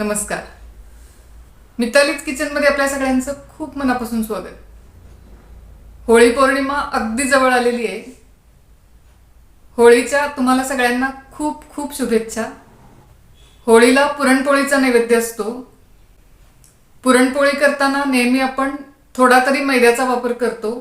नमस्कार. मितालीज किचनमध्ये आपल्या सगळ्यांचं खूप मनापासून स्वागत. होळी पौर्णिमा अगदी जवळ आलेली आहे. होळीच्या तुम्हाला सगळ्यांना खूप खूप शुभेच्छा. होळीला पुरणपोळीचा नैवेद्य असतो. पुरणपोळी करताना नेहमी आपण थोडा तरी मैद्याचा वापर करतो,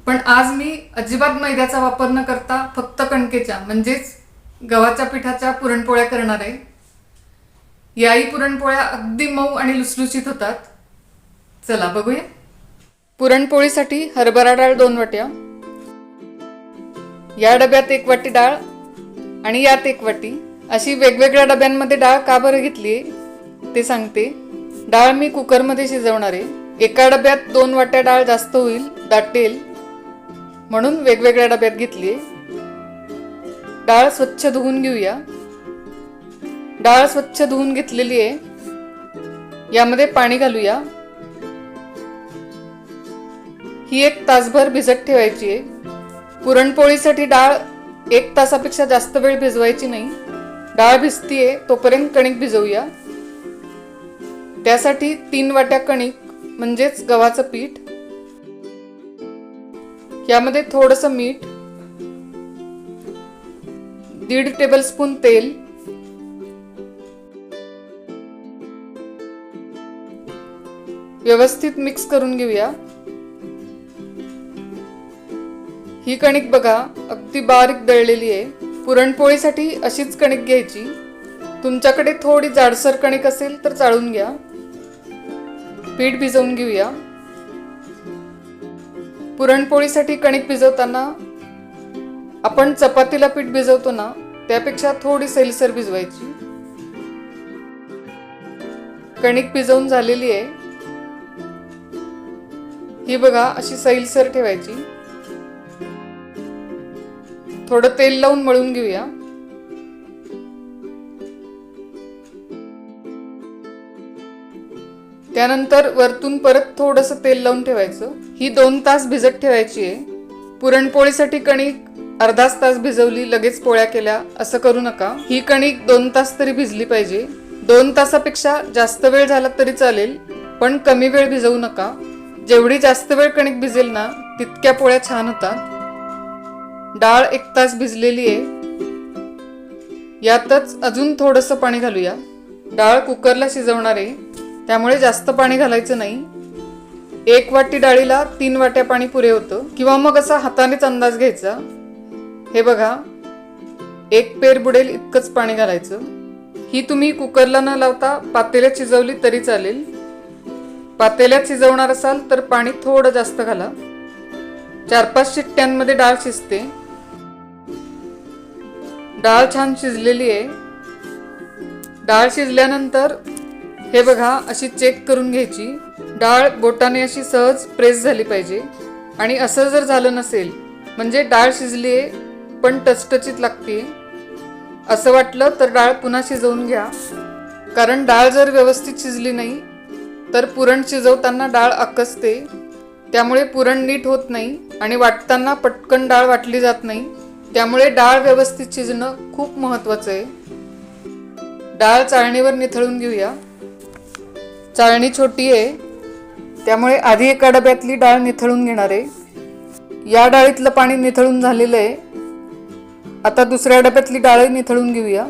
पण आज मी अजिबात मैद्याचा वापर न करता फक्त कणकेच्या म्हणजेच गव्हाच्या पिठाच्या पुरणपोळ्या करणार आहे. याही पुरणपोळ्या अगदी मऊ आणि लुसलुशीत होतात. चला बघूया. पुरणपोळीसाठी हरभरा डाळ 2 वाट्या, या डब्यात 1 वाटी डाळ आणि यात 1 वाटी, अशी वेगवेगळ्या डब्यांमध्ये डाळ का बरं घेतली ते सांगते. डाळ मी कुकरमध्ये शिजवणार आहे. एका डब्यात 2 वाट्या डाळ जास्त होईल, दाटेल, म्हणून वेगवेगळ्या डब्यात घेतली. डाळ स्वच्छ धुवून घेऊया. डाळ स्वच्छ धुवून घेतलेली आहे. यामध्ये पाणी घालूया. ही 1 तासभर भिजत ठेवायची आहे. पुरणपोळीसाठी डाळ 1 तासापेक्षा जास्त वेळ भिजवायची नाही. डाळ भिजतीये तोपर्यंत कणिक भिजवूया. त्यासाठी 3 वाट्या कणिक म्हणजेच गव्हाचं पीठ, यामध्ये थोडंसं मीठ, 1.5 टेबलस्पून तेल, व्यवस्थित मिक्स करून घेऊया. ही कणिक बघा अगदी बारीक दळलेली आहे. पुरणपोळीसाठी अशीच कणिक घ्यायची. तुमच्याकडे थोडी जाडसर कणिक असेल तर चाळून घ्या. पीठ भिजवून घेऊया. पुरणपोळीसाठी कणिक भिजवताना आपण चपातीला पीठ भिजवतो ना, त्यापेक्षा थोडी सैलसर भिजवायची. कणिक भिजवून झालेली आहे. ही बघा अशी सैलसर ठेवायची. थोडं तेल लावून मळून घेऊया. त्यानंतर वरतून परत थोडंसं तेल लावून ठेवायचं. ही 2 तास भिजत ठेवायची आहे. पुरणपोळीसाठी कणिक अर्धाच तास भिजवली लगेच पोळ्या केल्या असं करू नका. ही कणिक 2 तास तरी भिजली पाहिजे. 2 तासापेक्षा जास्त वेळ झाला तरी चालेल, पण कमी वेळ भिजवू नका. जेवढी जास्त वेळ कणिक भिजेल ना, तितक्या पोळ्या छान होतात. डाळ 1 तास भिजलेली आहे. यातच अजून थोडंसं पाणी घालूया. डाळ कुकरला शिजवणार आहे, त्यामुळे जास्त पाणी घालायचं नाही. 1 वाटी डाळीला 3 वाट्या पाणी पुरे होतं, किंवा मग असा हातानेच अंदाज घ्यायचा. हे बघा 1 पेर बुडेल इतकंच पाणी घालायचं. ही तुम्ही कुकरला न लावता पातेल्यात शिजवली तरी चालेल. पातेल्यात शिजवणार असाल तर पाणी थोडं जास्त घाला. 4-5 शिट्ट्यांमध्ये डाळ शिजते. डाळ छान शिजलेली आहे. डाळ शिजल्यानंतर हे बघा अशी चेक करून घ्यायची. डाळ बोटाने अशी सहज प्रेस झाली पाहिजे. आणि असं जर झालं नसेल म्हणजे डाळ शिजली आहे पण टचटचीत लागते असं वाटलं तर डाळ पुन्हा शिजवून घ्या. कारण डाळ जर व्यवस्थित शिजली नाही तर पुरण शिजवताना डाळ आकसते, त्यामुळे पुरण नीट होत नाही आणि वाटताना पटकन डाळ वाटली जात नाही. त्यामुळे डाळ व्यवस्थित शिजणं खूप महत्त्वाचं आहे. डाळ चाळणीवर निथळून घेऊया. चाळणी छोटी आहे, त्यामुळे आधी एका डब्यातली डाळ निथळून घेणार आहे. या डाळीतलं पाणी निथळून झालेलं आहे. आता दुसऱ्या डब्यातली डाळ निथळून घेऊया.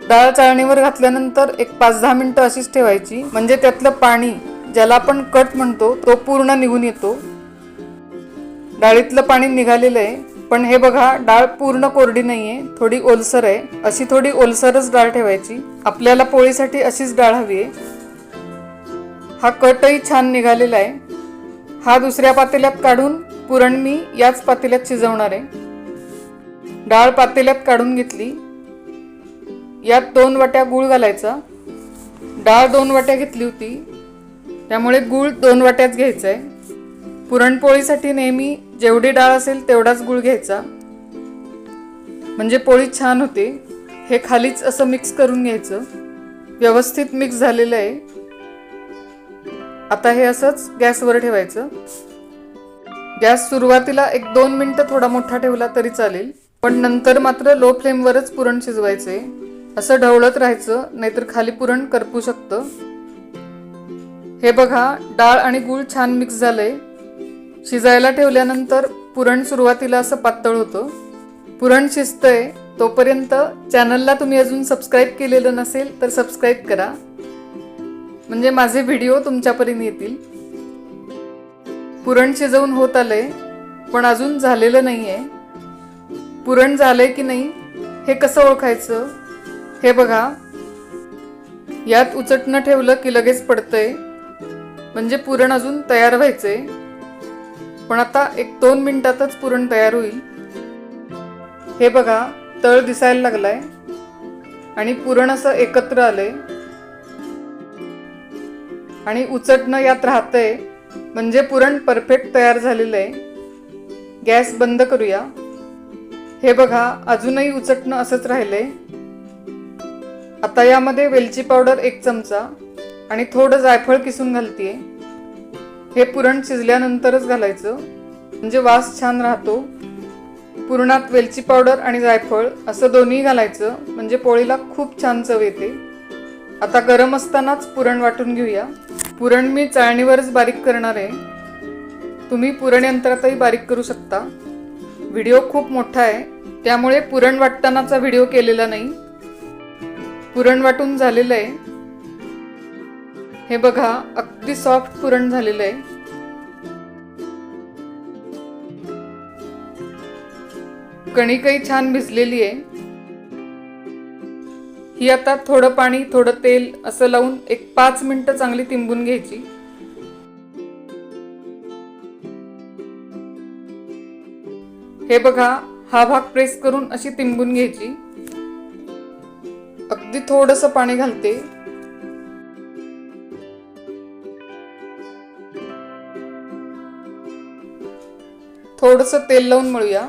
डाळ चाळणीवर घातल्यानंतर 5-10 मिनिटं अशीच ठेवायची, म्हणजे त्यातलं पाणी ज्याला आपण कट म्हणतो तो पूर्ण निघून येतो. डाळीतलं पाणी निघालेलं आहे, पण हे बघा डाळ पूर्ण कोरडी नाहीये, थोडी ओलसर आहे. अशी थोडी ओलसरच डाळ ठेवायची. आपल्याला पोळीसाठी अशीच डाळ हवी आहे. हा कटही छान निघालेला आहे. हा दुसऱ्या पातेल्यात काढून पुरण मी याच पातेल्यात शिजवणार आहे. डाळ पातेल्यात काढून घेतली. यात 2 वाट्या गूळ घालायचा. डाळ 2 वाट्या घेतली होती, त्यामुळे गूळ 2 वाट्याच घ्यायचा आहे. पुरणपोळीसाठी नेहमी जेवढी डाळ असेल तेवढाच गूळ घ्यायचा, म्हणजे पोळी छान होते. हे खालीच असं मिक्स करून घ्यायचं. व्यवस्थित मिक्स झालेलं आहे. आता हे असंच गॅसवर ठेवायचं. गॅस सुरुवातीला 1-2 मिनिटं थोडा मोठा ठेवला तरी चालेल, पण नंतर मात्र लो फ्लेमवरच पुरण शिजवायचे. असं ढवळत राहायचं, नाहीतर खाली पुरण करपू शकतं. हे बघा, डाळ आणि गूळ छान मिक्स झालंय. शिजायला ठेवल्यानंतर पुरण सुरुवातीला असं पातळ होतं. पुरण शिजतंय तोपर्यंत चॅनलला तुम्ही अजून सबस्क्राईब केलेलं नसेल तर सबस्क्राईब करा, म्हणजे माझे व्हिडिओ तुमच्यापर्यंत येतील. पुरण शिजवून होत आलंय, पण अजून झालेलं नाहीये. पुरण झालंय की नाही हे कसं ओळखायचं? हे बघा, यात उचटणं ठेवलं की लगेच पडतंय, म्हणजे पुरण अजून तयार व्हायचंय. पण आता 1-2 मिनिटातच पुरण तयार होईल. हे बघा, तळ दिसायला लागलाय आणि पुरण असं एकत्र आलंय आणि उचटणं यात राहतंय, म्हणजे पुरण परफेक्ट तयार झालेलं आहे. गॅस बंद करूया. हे बघा, अजूनही उचटणं असंच राहिलंय. आता यामध्ये वेलची पावडर 1 चमचा आणि थोडं जायफळ किसून घालतीये. हे पुरण शिजल्यानंतरच घालायचं, म्हणजे वास छान राहतो. पुरणात वेलची पावडर आणि जायफळ असं दोन्ही घालायचं, म्हणजे पोळीला खूप छान चव येते. आता गरम असतानाच पुरण वाटून घेऊया. पुरण मी चाळणीवरच बारीक करणार आहे. तुम्ही पुरण यंत्रातही बारीक करू शकता. व्हिडिओ खूप मोठा आहे, त्यामुळे पुरण वाटतानाचा व्हिडिओ केलेला नाही. पुरण वाटून झालेलं आहे. हे बघा, अगदी सॉफ्ट पुरण झालेलं आहे. कणिकही छान भिजलेली आहे. ही आता थोडं पाणी थोडं तेल असं लावून 5 मिनिटं चांगली तिंबून घ्यायची. हे बघा, हा भाग प्रेस करून अशी तिंबून घ्यायची. अगदी थोडंसं पाणी घालते. थोडंसं तेल लावून मळूया.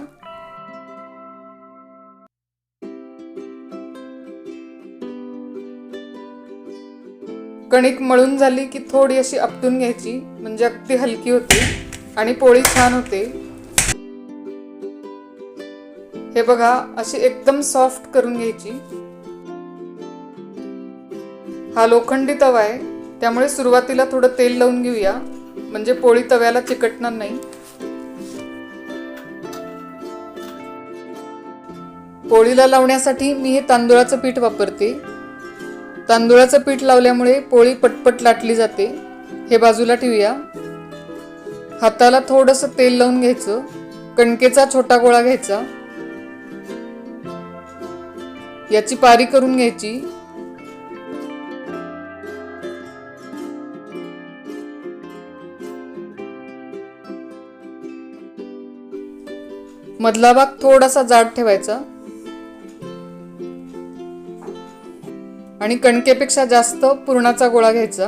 कणिक मळून झाली की थोडी अशी आपटून घ्यायची, म्हणजे अगदी हलकी होते आणि पोळी छान होते. हे बघा, अशी एकदम सॉफ्ट करून घ्यायची. हा लोखंडी तवा आहे, त्यामुळे सुरुवातीला थोडं तेल लावून घेऊया, म्हणजे पोळी तव्याला चिकटणार नाही. पोळीला लावण्यासाठी मी हे तांदूळाचं पीठ वापरते. तांदूळाचं पीठ लावल्यामुळे पोळी पटपट लाटली जाते. हे बाजूला ठेवूया. हाताला थोडंसं तेल लावून घ्यायचं. कणकेचा छोटा गोळा घ्यायचा. याची पारी करून घ्यायची. मधला भाग थोडासा जाड ठेवायचा आणि कणकेपेक्षा जास्त पुरणाचा गोळा घ्यायचा.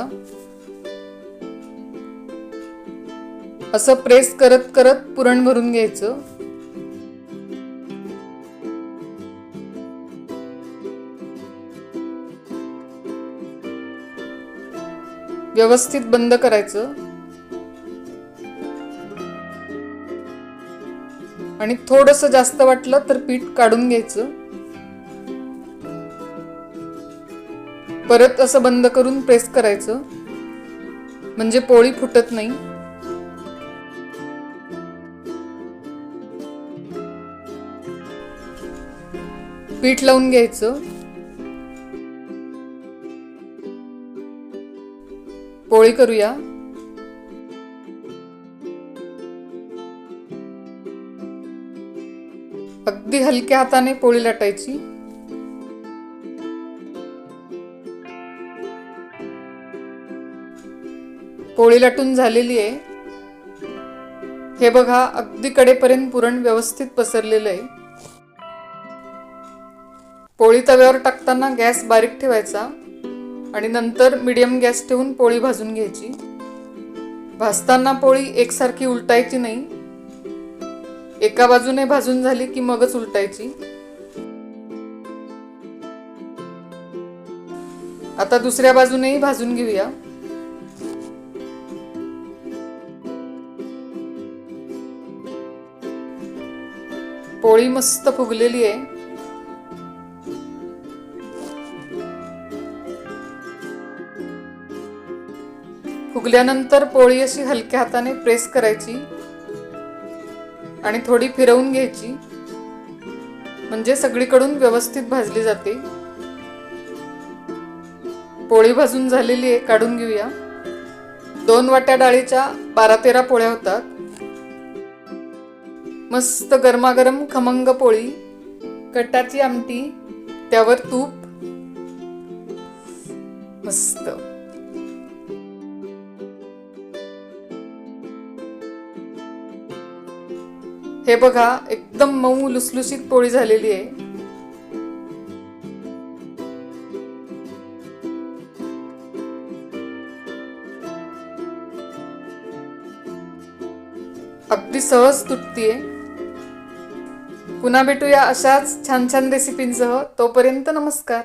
असं प्रेस करत करत पुरण भरून घ्यायचं. व्यवस्थित बंद करायचं आणि थोडंसं जास्त वाटलं तर पीठ काढून घ्यायचं. परत असं बंद करून प्रेस करायचं, म्हणजे पोळी फुटत नाही. पीठ लावून घ्यायचं. पोळी करूया. अगदी हलक्या हाताने पोळी लाटायची. पोळी लाटून झालेली आहे. हे बघा, अगदी कडेपर्यंत पुरण व्यवस्थित पसरलेलं आहे. पोळी तव्यावर टाकताना गॅस बारीक ठेवायचा आणि नंतर मीडियम गॅस ठेवून पोळी भाजून घ्यायची. भाजताना पोळी एकसारखी उलटायची नाही. एका बाजूने भाजून झाली की मगच उलटायची. आता दुसऱ्या बाजूनेही भाजून घेऊया. पोळी मस्त फुगलेली आहे. फुगल्यानंतर पोळी अशी हलक्या हाताने प्रेस करायची आणि थोडी फिरवून घ्यायची, म्हणजे सगळीकडून व्यवस्थित भाजली जाते। पोळी भाजून झालेली आहे, काढून घेऊया। 2 वाट्या डाळीच्या 12-13 पोळ्या होतात। मस्त गरमागरम खमंग पोळी, कटाची आमटी, त्यावर तूप, मस्त। हे बघा, एकदम मऊ लुसलुशीत पोळी झालेली आहे। अगदी सहज तुटतीये। पुन्हा भेटूया अशाच छान छान रेसिपींसह। तोपर्यंत नमस्कार।